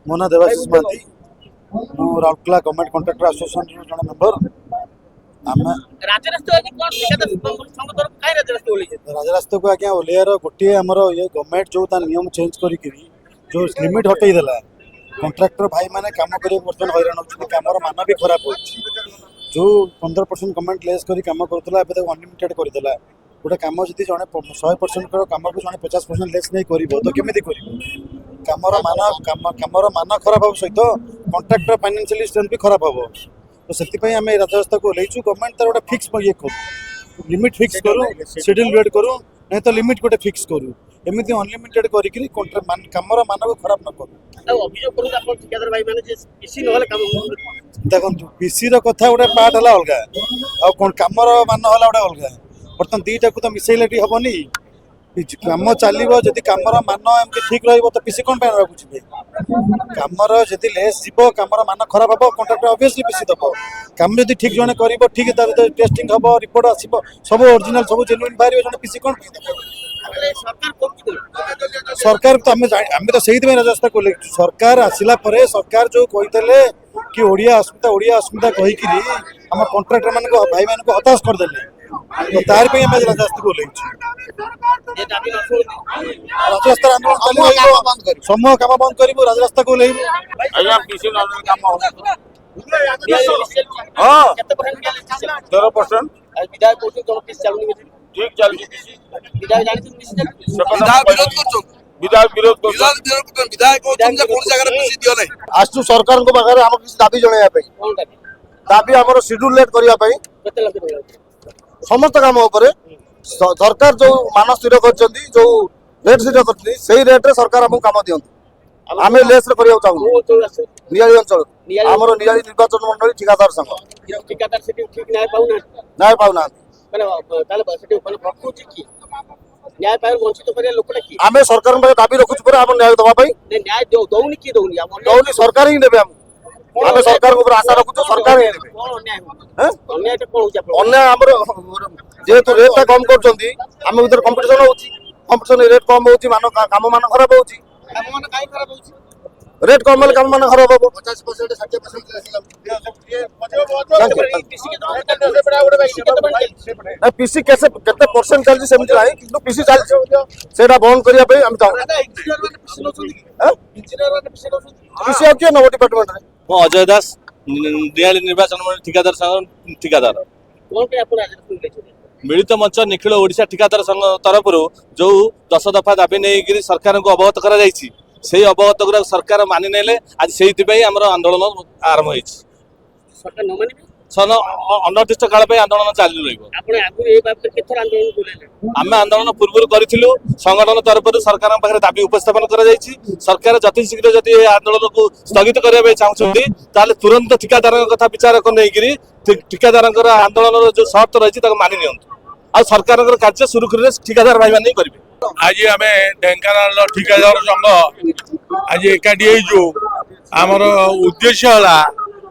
ମୋ ନାଁ ଦେବାଶିଷ ମହାନ୍ତି। ମୁଁ ରାଉରକେଲା ଗଭର୍ଣ୍ଣମେଣ୍ଟ କଣ୍ଟ୍ରାକ୍ଟର ଆସୋସିଏସନର ଜଣେ ମେମ୍ବର। ଆମେ ରାଜରାସ୍ତାକୁ ଆଜ୍ଞା ଓହ୍ଲାଇବାର ଗୋଟିଏ ଆମର ଇଏ ଗଭର୍ଣ୍ଣମେଣ୍ଟ ଯେଉଁ ତା ନିୟମ ଚେଞ୍ଜ କରିକି ଯେଉଁ ଲିମିଟ୍ ହଟେଇ ଦେଲା, କଣ୍ଟ୍ରାକ୍ଟର ଭାଇମାନେ କାମ କରିବାକୁ ବର୍ତ୍ତମାନ ହଇରାଣ ହେଉଛନ୍ତି। କାମର ମାନ ବି ଖରାପ ହେଉଛି। ଯେଉଁ 15% ଗଭର୍ଣ୍ଣମେଣ୍ଟ ଲେସ୍ କରି କାମ କରୁଥିଲା, ଏବେ ତାକୁ ଅନଲିମିଟେଡ୍ କରିଦେଲା। ଗୋଟେ କାମ ଯଦି ଜଣେ 100% କାମକୁ ଜଣେ 50% ଲେସ୍ ନେଇ କରିବ ତ କେମିତି କରିବ? କାମର ମାନ ଖରାପ ହେବା ସହିତ କଣ୍ଟ୍ରାକ୍ଟର ଫାଇନାନ୍ସିଆଲି ଷ୍ଟ୍ରେନ୍ଥ ବି ଖରାପ ହେବ। ତ ସେଥିପାଇଁ ଆମେ ରାଜରାସ୍ତାକୁ ଓହ୍ଲାଇଛୁ। ଗଭର୍ଣ୍ଣମେଣ୍ଟ ତାର ଗୋଟେ ଫିକ୍ସ ଇଏ କରୁ, ଲିମିଟ୍ ଫିକ୍ସ କରୁ, ସେଡ୍ୟୁଲ୍ ରେଟ୍ କରୁ, ନାହିଁ ତ ଲିମିଟ୍ ଗୋଟେ ଫିକ୍ସ କରୁ। ଏମିତି ଅନଲିମିଟେଡ୍ କରିକି କାମର ମାନକୁ ଖରାପ ନ କରୁ। ଦେଖନ୍ତୁ, ପିସିର କଥା ଗୋଟେ ପାର୍ଟ ହେଲା ଅଲଗା, ଆଉ କ'ଣ କାମର ମାନ ହେଲା ଗୋଟେ ଅଲଗା। ବର୍ତ୍ତମାନ ଦୁଇଟାକୁ ତ ମିଶେଇଲେ ଟିକେ ହେବନି। କାମ ଚାଲିବ ଯଦି କାମର ମାନ ଏମିତି ଠିକ୍ ରହିବ ତ ପିସି କ'ଣ ପାଇଁ ନେବାକୁ ଯିବେ? କାମର ଯଦି ଲେସ୍ ଯିବ, କାମର ମାନ ଖରାପ ହେବ, କଣ୍ଟ୍ରାକ୍ଟର ଅବଭିୟସଲି ପିସି ଦେବ। କାମ ଯଦି ଠିକ୍ ଜଣେ କରିବ, ଠିକ୍ ତା ଭିତରେ ଟେଷ୍ଟିଂ ହେବ, ରିପୋର୍ଟ ଆସିବ, ସବୁ ଅରିଜିନାଲ ସବୁ ଜେନ୍ୟୁଇନ୍ ବାହାରିବ, ଜଣେ ପିସି କ'ଣ ପାଇଁ ଦେବ? ସରକାର ତ ଆମେ ତ ସେଇଥିପାଇଁ ରାଜରାସ୍ତାକୁ ଓହ୍ଲେଇଛୁ। ସରକାର ଆସିଲା ପରେ ସରକାର ଯେଉଁ କହିଥିଲେ କି ଓଡ଼ିଆ ଅସ୍ମିତା କହିକିରି ଆମ କଣ୍ଟ୍ରାକ୍ଟର ମାନଙ୍କୁ ଭାଇମାନଙ୍କୁ ହତାଶ କରିଦେଲେ। ତ ତାର ପାଇଁ ଆମେ ରାଜରାସ୍ତାକୁ ଓହ୍ଲେଇଛୁ। ରାଜରାସ୍ତାର ଆନ୍ଦୋଳନ ଚାଲୁ ରହିବ। ସମୂହ କାମ ବନ୍ଦ କରିବୁ, ରାଜରାସ୍ତାକୁ ଓହ୍ଲେଇବୁ। आसु सरकार पाखे आम किसी दाबी जनवाई दाबी आम शेड्यूल लेट करने समस्त काम सरकार जो मान स्थिर कर जो रेट स्थिर कर रेट्रे सरकार आमको कम दिंतु आम लेस करने चाहूँ नियाली अंचल आमर नियाली निर्वाचन मंडली ठिकादार संघ न्याय पाऊना आम सरकार दाबी रखुच आम न्याय दवाई दौनी सरकार ही देवे आम सरकार आशा रखुच सरकार ही देवे अन्याय आमर जेहेतु रेट कम कर कंपिटिशन कंपिटिशन रेट कम हो काम मान खराब हो रेट कम काम मान खराब हम 50% 60% पीसी केते परसेंट चलछि सेमति नाही किंतु पीसी चलछि सेटा बंद करिया पे हम चाहू पीसी आ के नव डिपार्टमेंट रे मो अजय दास नियाली निर्वाचन मंडली ठिकादार संघ ठिकादार मिलित मंच निखिल ओडिशा ठिकादार संघ तरफ जो 10 दफा दाबी नहीं सरकार को अवगत करा जायछि से अवगत गुरा सरकार मानि नेले आज से आंदोलन आरंभ अनिर्दिष्ट काल आंदोलन चालू रही आंदोलन पूर्व करूँ संगठन तरफ सरकार पाखे दाबी उपस्थापन कर सरकार जति शीघ्र जदि आंदोलन को स्थगित करने चाहते तुरंत ठिकादार कथा विचार को नहीं ठिकादार आंदोलन जो सर्त रही मानि नि आ सरकार कार्य सुरुखुरु ठिकादार भाई मैंने करेंगे। आज आम ढेंकानाल ठिकादार संघ आज एकाठी आमर उद्देश्य है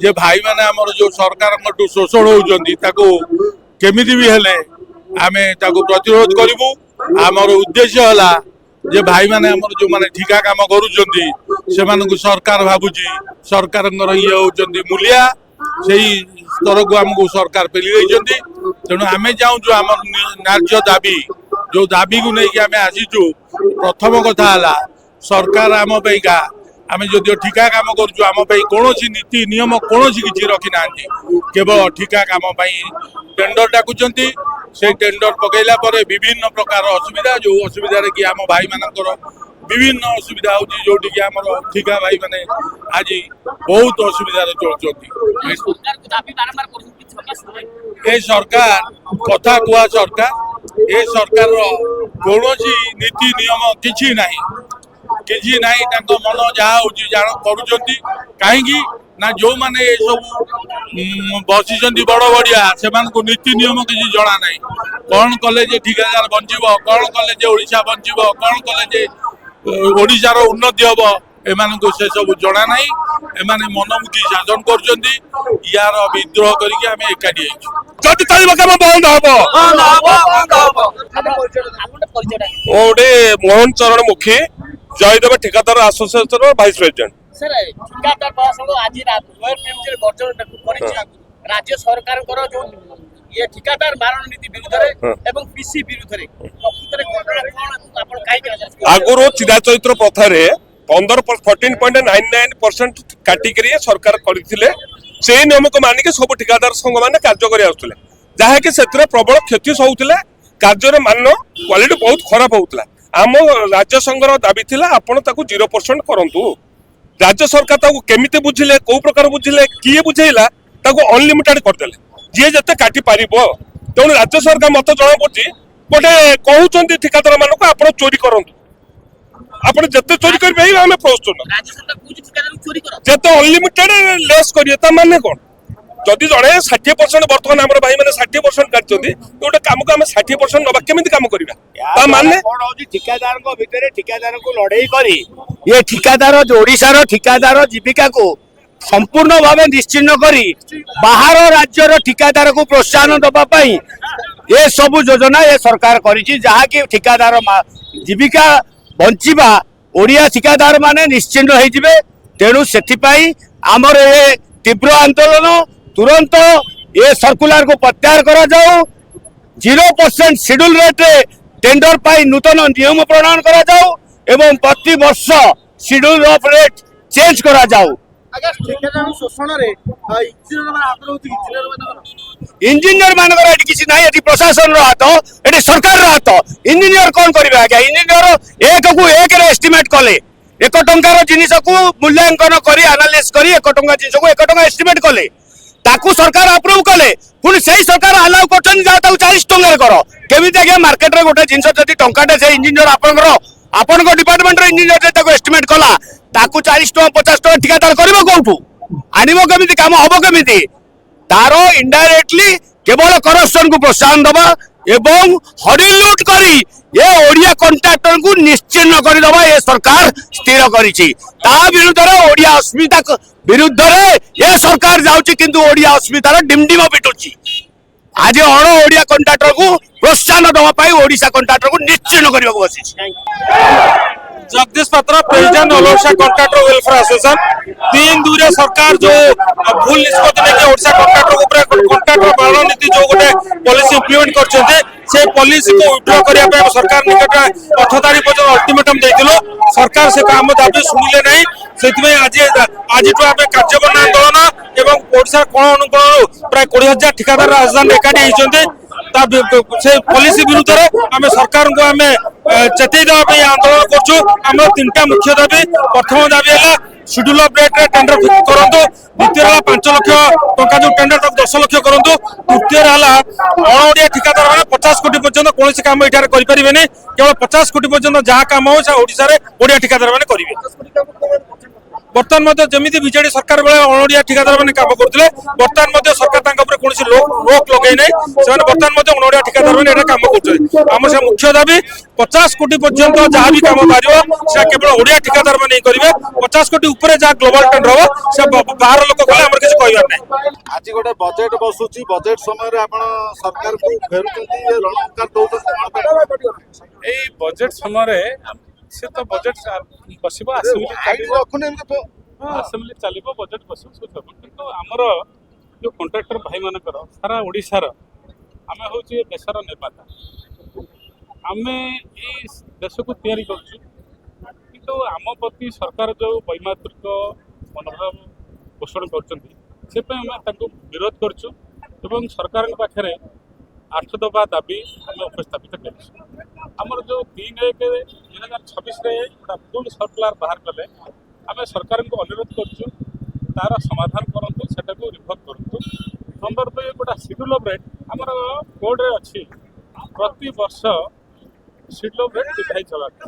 जे भाई मैंने आमर जो सरकार शोषण होती केमिति भी हेले आमे ताको प्रतिरोध करूँ। आमर उद्देश्य है जे भाई मैंने आमर जो माने ठिका काम करुचंती से सरकार भावुची सरकार ये होचंती मूलिया से स्तर को आमको सरकार पेली रही तेणु आम चाहूँ आम न्याय्य दाबी जो दाबी को लेकिन आम आसीचु प्रथम कथा है सरकार आम आम जो ठिका काम करुँ आम कौन नीति नियम कौन किसी रखी ना केवल ठिका काम टेंडर डाकुंट से टेंडर पकईला विभिन्न प्रकार असुविधा जो असुविधा कि आम भाई मानकर विभिन्न असुविधा होती जो आम ठिका भाई माने आज बहुत असुविधा चलती ये सरकार कथा कुआ सरकार ये सरकार कौन नीति नियम किसी ना मन जहाँ करुँच कहीं ना जो माने सब बसी बड़ बड़िया से नीति नियम किसी जना ना कौन कले ठिकादार बंचब कौन कले ओडिशा बंचब कौन कले ओडिशार उन्नति हम एमानकु से सब जना ना एमाने मनमुखी शासन कर यार विद्रोह करके आम एकाठी मोहन चरण मुखी जयदेव ठिकादार एसोसिएशन वाइस प्रेसिडेंट सर ठिकादार महासंघ आज लोयर प्रेमचेर गर्जन करिछि राज्य सरकारଙ୍କର जो ये ठिकादार मारण नीति विरुद्ध एवं पीसी विरुद्ध प्रकृତରେ कोन आपण काई करा आगुरो चिरा चरित्र प्रथारे 14.99% काटिकरी सरकार करथिले से नियम को मानिक सब ठिकादार संघ माने कार्य करि आउथले जहा कि सेतरे प्रबल क्षति होउथले कार्यर मान क्वालिटी बहुत खराब होउथला आम राज्य संघर दाबी थिला आपण ताकू 0% करंतु राज्य सरकार ताकू केमिते बुझिले को प्रकार बुझिले किए बुझेइला ताकू अनलिमिटेड करदेले जे जते काटी पारिबो तेणु राज्य सरकार मत जणा पड़छि गोटे कहउचंती ठिकादार मानको आपण चोरी करंतु आपण जते चोरी करबे आमे प्रस्तुत राज्य सरकार पूजी ठिकादार चोरी करा जते अनलिमिटेड लेस करिए ता माने कोन जदि जणे 60% वर्तमान हमर भाई माने 60% काटचंती गोटे काम को आमे 60% नबा केमिति काम करिबा ता माने कोन होजी ठिकादार को भितरे ठिकादार को लड़ाई करी ये ठिकादार जो ओडिसा रो ठिकादार जीविका को संपूर्ण भाव निश्चिन्न करी बाहर राज्यर ठिकादार को प्रोत्साहन दबा पाई ये सब योजना ये सरकार करिछि जहा कि ठिकादार जीविका बंचिबा ओडिया ठिकादार माने निश्चिन्न होई जिवे तेणु सेथि पाई हमर ए तीव्र आंदोलन तुरंत ये सर्कुलर को प्रत्याहार करा जाओ 0% शेड्यूल रेट रे टेंडर पाई नूतन नियम प्रणयन करा जाओ एवं प्रति वर्ष शेड्यूल ऑफ रेट चेंज करा जाओ अगर ठिकादार शोषण रे इंजीनियर मान हाथ रहउछि इंजीनियर मान इंजीनियर मानकर एटी किसी नाही एटी प्रशासन रो हाथ एटी सरकार रो हाथ इंजीनियर कोन करबे आज्ञा इंजीनियर एक को एक रे एस्टिमेट कले 1 टंकार जिनिस को मूल्यांकन करी एनालिसिस करी 1 टंका जिनिस को 1 टंका एस्टिमेट कले ताकू सरकार अप्रूव कले पुनी सही सरकार अलाउ करछन जा ताकू 40 टंका करो केमिति आज्ञा मार्केट रे गोटे जिनिस जदी टंकाटे से इंजीनियर आपनकर डिपार्टमेंट रो इंजीनियर जे ताकू एस्टिमेट कला ताकू 40 टंका 50 टंका ठिकादार करबो कोठू आनिबो केमिति काम हबो केमिति तारो इनडायरेक्टली केवल करप्शन को प्रोत्साहन दबा एवं हडी लूट करी ये ओडिया कॉन्ट्रैक्टर को निश्चिन्न कर दबा ये सरकार स्थिर करिछि ता विरुद्ध रे ओडिया अस्मिता विरुद्ध रे ये सरकार जाउछि किंतु ओडिया अस्मितार डिमडिम पिटुछि आज अण ओडिया कॉन्ट्रैक्टर को प्रोत्साहन दबा पाई ओडिसा कॉन्ट्रैक्टर को निश्चिन्न करबा को बसिछि जगदीश पात्र president all Odisha contractor welfare association 3-2 रे सरकार जो भूल निष्पत्ति लेके ओडिशा कॉन्ट्रैक्टर ऊपर कॉन्ट्रैक्टर मारण नीति जो गोटे पॉलिसी इंप्लीमेंट करछन्ते से पॉलिसी को विड्रॉ करिया पे सरकार निकट 8 तारिख पर्यंत अल्टीमेटम देथिलो सरकार से काम दाबी सुनिले नहीं सेति आज तो आमे कार्यबन आंदोलन एवं ओडिशा कोण अनुकोण प्राय 20,000 ठिकादार राजधानी एकाठी होइछन्ते से पॉलिसी विरुद्ध आम सरकार को आम चेतई देवाई आंदोलन करछु आम 3टा मुख्य दाबी प्रथम दाबी है शेड्यूल ऑफ रेट रे टेंडर फिक्स करंतु द्वितीय है 5 लाख टंका जो टेंडर 10 लाख करंतु तृतीय है अणओडिया ठिकादार माने 50 कोटी पर्यंत कोनोसी काम एठार करि परिबेनी केवल 50 कोटी पर्यंत जहा काम हो से ओडिसा रे ओडिया ठिकादार माने करिवे बर्तमान मध्य जमीती बीजेडी सरकार बेले अणओडिया ठिकादार माने काम करथिले बर्तमान मध्य सरकार तांका ऊपर कोनोसी रोक लगै नै सेमाने बर्तमान मध्य अणओडिया ठिकादार माने एटा काम करथले हमर से मुख्य दाबी 50 कोटी पर्यंत जहा भी काम पारिबो से केवल ओडिया ठिकादार माने करिवे 50 कोटी ऊपर जहा ग्लोबल टेंडर हो से बाहर लोक कले हमर किछ कहबार नै आज गोटे बजेट बसुची बजेट समय रे आपण सरकार को फेरुचंती ये रणकार दउचंती ए बजेट समय रे से तो बजेट बसिबो असेंबली चलिबो बजेट बसिबो सब किंतु हमर जो कॉन्ट्रैक्टर भाई मानकर सारा ओडिसा रो आमे होची देशर निर्माता आमे ए देश को तैयारी करछु किंतु आम प्रति सरकार जो वैमात्रिक मनोभाव पोषण करछन्ती से पे हम ताको विरोध करछु एवं सरकार पाखरे 8 दफा दाबी आम उपस्थापित करछु हमर जो 3/1/2026 रे फुल सर्कुलर बाहर कले आम सरकार को अनुरोध करछु तार समाधान करंतु सेटा को रिभोक करंतु नंबर 2 गोटा शेड्यूल ऑफ रेट हमर कोड रे अछि प्रति वर्ष शेड्यूल ऑफ रेट दिखाई चला तो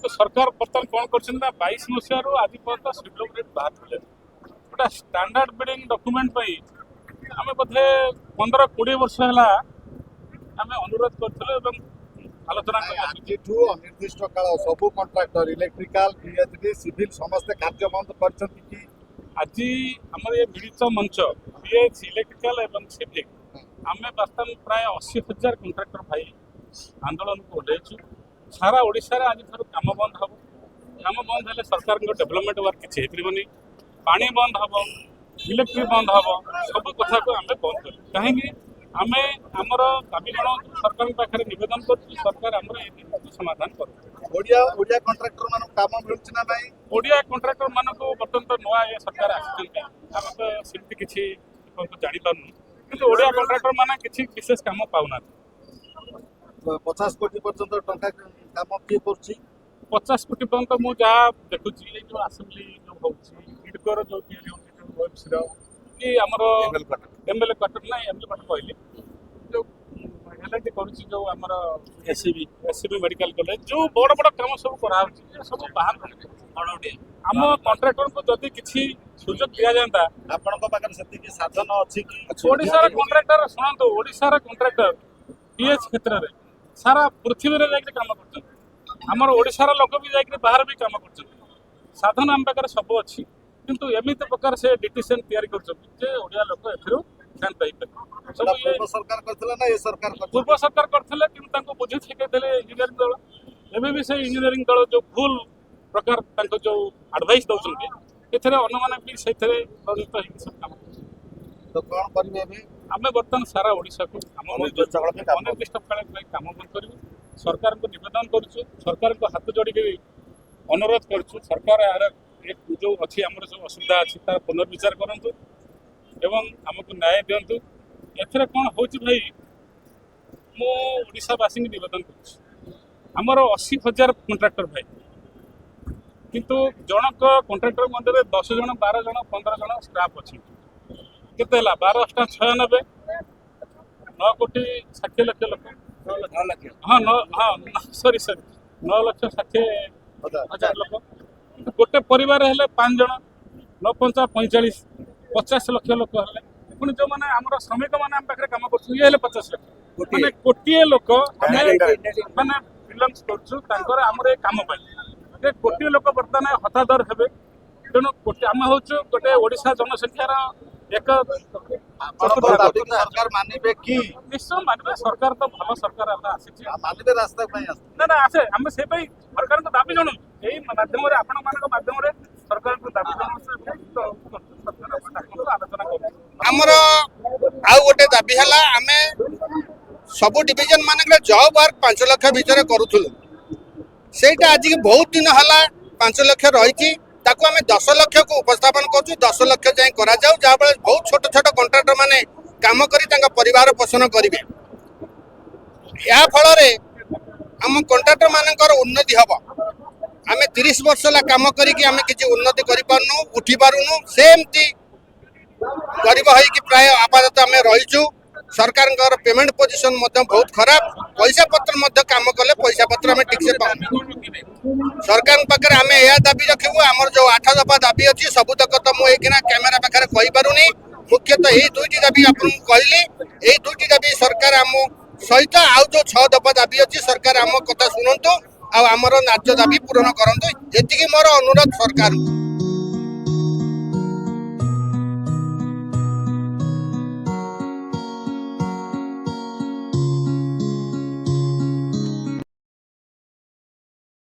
सरकार बर्तमान कोन करछन ना 22 मसिया रो आदि पर्यंत शेड्यूल ऑफ रेट बाहर कले गोटा स्टैंडर्ड बिल्डिंग डॉक्यूमेंट पई आमे बधे 15-20 वर्ष हला आमे अनुरोध करथले एवं आलोचना आजिठू अनिर्दिष्ट काल सब कॉन्ट्रैक्टर इलेक्ट्रिकल पीएचडी सिविल समस्त कार्य बंद करछंती कि आज हमर ये मिलित मंच पीएच इलेक्ट्रिकल एवं सिविल आमे वास्तव प्राय 80,000 कॉन्ट्रैक्टर भाई आंदोलन को ओडेछु सारा ओडिसा रे आज थारु काम बंद हबो কাମ বন্ধ ହେଲେ ସରକାରଙ୍କ ଡେଭଲପମେଣ୍ଟ ୱାର୍କ କିଛି ହେଇପାରିବନି। ପାଣି ବନ୍ଦ ହବ, ଇଲେକ୍ଟ୍ରି ବନ୍ଦ ହବ, ସବୁ କଥାକୁ ଆମେ ବନ୍ଦ କରିବୁ। କାହିଁକି ଆମେ ଆମର ଦାବି ଜଣାଉଛୁ, ସରକାରଙ୍କ ପାଖରେ ନିବେଦନ କରୁଛୁ, ସରକାର ଆମର ଏ ଜିନିଷକୁ ସମାଧାନ କରୁଛୁ। ଓଡ଼ିଆ କଣ୍ଟ୍ରାକ୍ଟର ମାନଙ୍କୁ କାମ ମିଳୁଛି ନା ନାହିଁ? ଓଡ଼ିଆ କଣ୍ଟ୍ରାକ୍ଟର ମାନଙ୍କୁ ବର୍ତ୍ତମାନ ତ ନୂଆ ଏ ସରକାର ଆସିଛନ୍ତି, ଆମେ ତ ସେମିତି କିଛି ଜାଣିପାରୁନୁ, କିନ୍ତୁ ଓଡ଼ିଆ କଣ୍ଟ୍ରାକ୍ଟର ମାନେ କିଛି ବିଶେଷ କାମ ପାଉନାହାନ୍ତି। 50 କୋଟି ପର୍ଯ୍ୟନ୍ତ ଟଙ୍କା କାମ କିଏ କରୁଛି? 50 କୋଟି ପର୍ଯ୍ୟନ୍ତ ମୁଁ ଯାହା ଦେଖୁଛି ଏଇ ଯୋଉ ଆସେମ୍ବଲି ଯୋଉ ହଉଛି, ଇଡକୋର ଯୋଉ ତିଆରି ହଉଛି, ଯୋଉ OFC ର କି ଆମର MLA କ୍ୱାର୍ଟର ନାହିଁ, MLA କ୍ୱାର୍ଟର କହିଲି, ଯୋଉ LIT କରୁଛି, ଯୋଉ ଆମର SCB ମେଡିକାଲ କଲେଜ, ଯୋଉ ବଡ଼ ବଡ଼ କାମ ସବୁ କରାହଉଛି, ଏ ସବୁ ବାହାର ଆମ କଣ୍ଟ୍ରାକ୍ଟରଙ୍କୁ ଯଦି କିଛି ସୁଯୋଗ ଦିଆଯାଆନ୍ତା। ଆପଣଙ୍କ ପାଖରେ ସେତିକି ସାଧନ ଅଛି କି? ଓଡ଼ିଶାର କଣ୍ଟ୍ରାକ୍ଟର ଶୁଣନ୍ତୁ, ଓଡ଼ିଶାର କଣ୍ଟ୍ରାକ୍ଟର PH କ୍ଷେତ୍ରରେ ସାରା ପୃଥିବୀରେ ଯାଇକି କାମ କରୁଛନ୍ତି। ଆମର ଓଡ଼ିଶାର ଲୋକ ବି ଯାଇକି ବାହାରେ ବି କାମ କରୁଛନ୍ତି। ସାଧନ ଆମ ପାଖରେ ସବୁ ଅଛି, କିନ୍ତୁ ଏମିତି ପ୍ରକାର ସେ ଡିସିସନ ତିଆରି କରୁଛନ୍ତି ଯେ ଓଡ଼ିଆ ଲୋକ ଏଥିରୁ କ୍ଷାନ୍ତ ହେଇପାରିବେ। ସବୁ ପୂର୍ବ ସରକାର କରିଥିଲା ନା ଏ ସରକାର କରିଥିଲା? ପୂର୍ବ ସରକାର କରିଥିଲେ, କିନ୍ତୁ ତାଙ୍କୁ ବୁଝି ଶିଖେଇଥିଲେ ଇଞ୍ଜିନିୟରିଂ ଦଳ। ଏବେ ବି ସେଇ ଇଞ୍ଜିନିୟରିଂ ଦଳ ଯୋଉ ଭୁଲ ପ୍ରକାର ତାଙ୍କ ଯୋଉ ଆଡଭାଇସ୍ ଦଉଛନ୍ତି, ଏଥିରେ ଅନ୍ୟମାନେ ବି ସେଇଥିରେ ପ୍ରଯୁକ୍ତ ହେଇକି ସବୁ କାମ କରୁଛନ୍ତି। ତ କ'ଣ କରିବେ ଏବେ? ଆମେ ବର୍ତ୍ତମାନ ସାରା ଓଡ଼ିଶାକୁ ଆମ ଅନିର୍ଦ୍ଦିଷ୍ଟ କାଳ ପାଇଁ କାମ ବନ୍ଦ କରିବୁ। ସରକାରଙ୍କୁ ନିବେଦନ କରୁଛୁ, ସରକାରଙ୍କ ହାତ ଯୋଡ଼ିକି ଅନୁରୋଧ କରୁଛୁ, ସରକାର ଏହାର ଯୋଉ ଅଛି ଆମର ସବୁ ଅସୁବିଧା ଅଛି ତାର ପୁନର୍ବିଚାର କରନ୍ତୁ ଏବଂ ଆମକୁ ନ୍ୟାୟ ଦିଅନ୍ତୁ। ଏଥିରେ କ'ଣ ହେଉଛି ଭାଇ, ମୁଁ ଓଡ଼ିଶାବାସୀଙ୍କୁ ନିବେଦନ କରୁଛି, ଆମର 80,000 କଣ୍ଟ୍ରାକ୍ଟର ଭାଇ, କିନ୍ତୁ ଜଣକ କଣ୍ଟ୍ରାକ୍ଟର ମଧ୍ୟରେ 10 ଜଣ, 12 ଜଣ, 15 ଜଣ ଷ୍ଟାଫ୍ ଅଛନ୍ତି। କେତେ ହେଲା? 12×96 9 କୋଟି 60 ଲକ୍ଷ ଲୋକ। ହଁ 9,60,000 ଲୋକ। କିନ୍ତୁ ଗୋଟେ ପରିବାର ହେଲେ 5 ଜଣ, 9×5 = 45, 50 ଲକ୍ଷ ଲୋକ ହେଲେ। ପୁଣି ଯୋଉମାନେ ଆମର ଶ୍ରମିକ ମାନେ ଆମ ପାଖରେ କାମ କରୁଛନ୍ତି, ଇଏ ହେଲେ 50 ଲକ୍ଷ। ମାନେ କୋଟିଏ ଲୋକ ଆମେ ମାନେ ବିଲଙ୍ଗସ୍ କରୁଛୁ ତାଙ୍କର ଆମର ଏ କାମ ପାଇଁ। ଯେ କୋଟିଏ ଲୋକ ବର୍ତ୍ତମାନ ହତାଦର ହେବେ। ତେଣୁ ଆମେ ହଉଛୁ ଗୋଟେ ଓଡ଼ିଶା ଜନସଂଖ୍ୟାର ଏକ ସରକାର ମାନିବେ କି? ନିଶ୍ଚୟ ମାନିବେ। ସରକାର ତ ଭଲ ସରକାର ଆମର ଆସିଛି, ମାନିବେ ରାସ୍ତା ପାଇଁ ନା ଆସେ। ଆମେ ସେ ପାଇଁ ସରକାରଙ୍କୁ ଦାବି ଜଣାଉଛୁ, ଏଇ ମାଧ୍ୟମରେ ଆପଣମାନଙ୍କ ମାଧ୍ୟମରେ ସରକାରଙ୍କୁ ଦାବି ଜଣାଉଛୁ, ଆଲୋଚନା କରୁଛୁ। ଆମର ଆଉ ଗୋଟେ ଦାବି ହେଲା, ଆମେ ସବୁ ଡିଭିଜନ ମାନଙ୍କରେ ଜବ୍ ୱାର୍କ 5 ଲକ୍ଷ ଭିତରେ କରୁଥିଲୁ। ସେଇଟା ଆଜିକି ବହୁତ ଦିନ ହେଲା 5 ଲକ୍ଷ ରହିଛି, ତାକୁ ଆମେ 10 ଲକ୍ଷକୁ ଉପସ୍ଥାପନ କରୁଛୁ। 10 ଲକ୍ଷ ଯାଏଁ କରାଯାଉ, ଯାହାଫଳରେ ବହୁତ ଛୋଟ ଛୋଟ କଣ୍ଟ୍ରାକ୍ଟର ମାନେ କାମ କରି ତାଙ୍କ ପରିବାର ପୋଷଣ କରିବେ। ଏହା ଫଳରେ ଆମ କଣ୍ଟ୍ରାକ୍ଟର ମାନଙ୍କର ଉନ୍ନତି ହବ। ଆମେ 30 ବର୍ଷ ହେଲା କାମ କରିକି ଆମେ କିଛି ଉନ୍ନତି କରିପାରୁନୁ, ଉଠି ପାରୁନୁ, ସେମିତି ଗରିବ ହେଇକି ପ୍ରାୟ ଆପାତତ ଆମେ ରହିଛୁ। ସରକାରଙ୍କର ପେମେଣ୍ଟ ପୋଜିସନ ମଧ୍ୟ ବହୁତ ଖରାପ। ପଇସା ପତ୍ର ମଧ୍ୟ କାମ କଲେ ପଇସା ପତ୍ର ଆମେ ଠିକସେ ପାଉନୁ। ସରକାରଙ୍କ ପାଖରେ ଆମେ ଏହା ଦାବି ରଖିବୁ, ଆମର ଯୋଉ 8 ଦଫା ଦାବି ଅଛି ସବୁତକ ତ ମୁଁ ଏଇକିନା କ୍ୟାମେରା ପାଖରେ କହିପାରୁନି। ମୁଖ୍ୟତଃ ଏଇ 2ଟି ଦାବି ଆପଣଙ୍କୁ କହିଲି। ଏଇ 2ଟି ଦାବି ସରକାର ଆମ ସହିତ, ଆଉ ଯୋଉ 6 ଦଫା ଦାବି ଅଛି ସରକାର ଆମ କଥା ଶୁଣନ୍ତୁ ଆଉ ଆମର ନ୍ୟାଯ୍ୟ ଦାବି ପୂରଣ କରନ୍ତୁ। ଏତିକି ମୋର ଅନୁରୋଧ ସରକାରଙ୍କୁ।